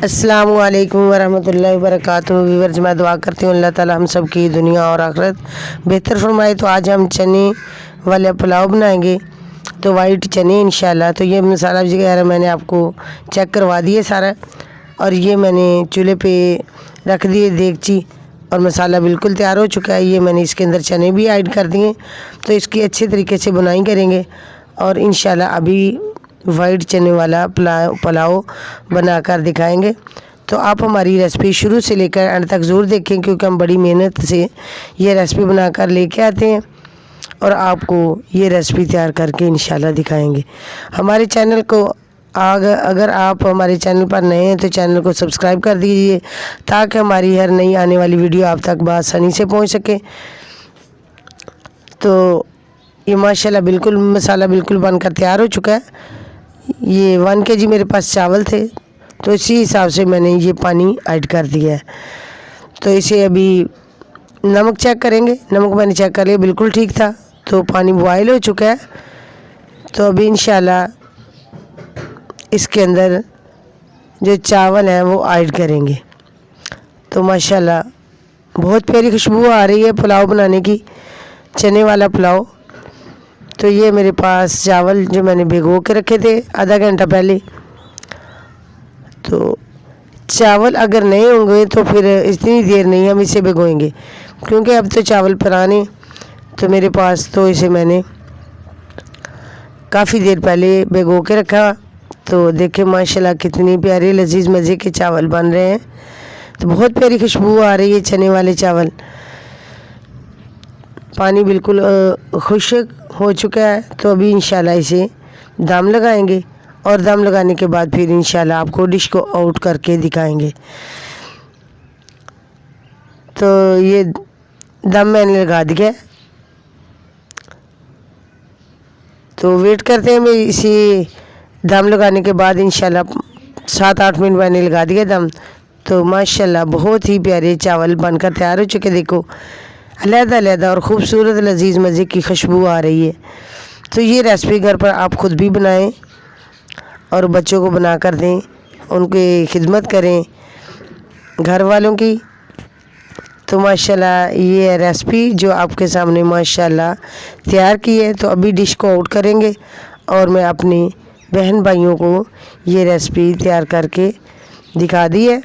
अस्सलामु अलैकुम वरहमतुल्लाहि वबरकातुहू। व्यूअर्स, मैं दुआ करती हूँ अल्लाह ताला हम सब की दुनिया और आखिरत बेहतर फरमाए। तो आज हम चने वाला पुलाव बनाएंगे, तो वाइट चने इंशाल्लाह। तो ये मसाला वगैरह मैंने आपको चेक करवा दिए सारा, और ये मैंने चूल्हे पे रख दिए देगची, और मसाला बिल्कुल तैयार हो चुका है। ये मैंने इसके अंदर चने भी ऐड कर दिए, तो इसकी अच्छे तरीके से बुनाई करेंगे और इंशाल्लाह अभी वाइट चने वाला पुलाव बनाकर दिखाएंगे। तो आप हमारी रेसिपी शुरू से लेकर अंत तक ज़रूर देखें, क्योंकि हम बड़ी मेहनत से ये रेसिपी बनाकर लेके आते हैं और आपको ये रेसिपी तैयार करके इंशाल्लाह दिखाएंगे। हमारे चैनल को अगर आप हमारे चैनल पर नए हैं तो चैनल को सब्सक्राइब कर दीजिए, ताकि हमारी हर नई आने वाली वीडियो आप तक बआसानी से पहुंच सके। तो ये माशाल्लाह बिल्कुल मसाला बिल्कुल बनकर तैयार हो चुका है। ये 1 kg मेरे पास चावल थे, तो इसी हिसाब से मैंने ये पानी ऐड कर दिया है। तो इसे अभी नमक चेक करेंगे। नमक मैंने चेक कर लिया, बिल्कुल ठीक था। तो पानी बॉयल हो चुका है। तो अभी इंशाल्लाह इसके अंदर जो चावल हैं वो ऐड करेंगे। तो माशाल्लाह बहुत प्यारी खुशबू आ रही है पुलाव बनाने की, चने वाला पुलाव। तो ये मेरे पास चावल जो मैंने भिगो के रखे थे आधा घंटा पहले। तो चावल अगर नहीं होंगे तो फिर इतनी देर नहीं हम इसे भिगोएंगे, क्योंकि अब तो चावल पुराने तो मेरे पास, तो इसे मैंने काफ़ी देर पहले भिगो के रखा। तो देखें माशाल्लाह कितनी प्यारे लजीज मज़े के चावल बन रहे हैं। तो बहुत प्यारी खुशबू आ रही है चने वाले चावल। पानी बिल्कुल खुश्क हो चुका है। तो अभी इंशाल्लाह इसे दम लगाएंगे, और दम लगाने के बाद फिर इंशाल्लाह आपको डिश को आउट करके दिखाएंगे। तो ये दम मैंने लगा दिया। तो वेट करते हैं मैं इसी दम लगाने के बाद इंशाल्लाह 7-8 मिनट मैंने लगा दिया दम। तो माशाल्लाह बहुत ही प्यारे चावल बनकर तैयार हो चुके। देखो अलग-अलग और ख़ूबसूरत लजीज मज़े की खुशबू आ रही है। तो ये रेसिपी घर पर आप ख़ुद भी बनाएं और बच्चों को बना कर दें, उनकी खिदमत करें घर वालों की। तो माशाल्लाह ये रेसिपी जो आपके सामने माशाल्लाह तैयार की है। तो अभी डिश को आउट करेंगे और मैं अपनी बहन भाइयों को ये रेसिपी तैयार करके दिखा दी है।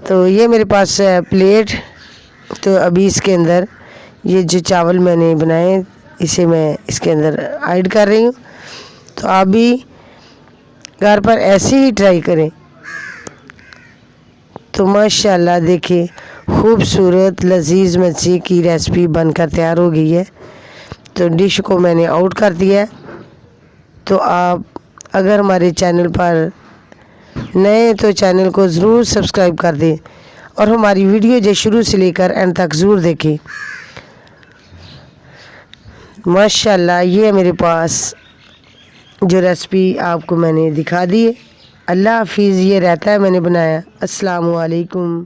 तो ये मेरे पास प्लेट। तो अभी इसके अंदर ये जो चावल मैंने बनाए इसे मैं इसके अंदर ऐड कर रही हूँ। तो आप भी घर पर ऐसे ही ट्राई करें। तो माशाल्लाह देखिए खूबसूरत लजीज मच्छी की रेसिपी बनकर तैयार हो गई है। तो डिश को मैंने आउट कर दिया है। तो आप अगर हमारे चैनल पर नए हैं तो चैनल को ज़रूर सब्सक्राइब कर दें, और हमारी वीडियो जो शुरू से लेकर एंड तक ज़रूर देखें। माशाल्लाह ये मेरे पास जो रेसिपी आपको मैंने दिखा दी है। अल्लाह हाफिज़। ये रहता है मैंने बनाया। अस्सलामु अलैकुम।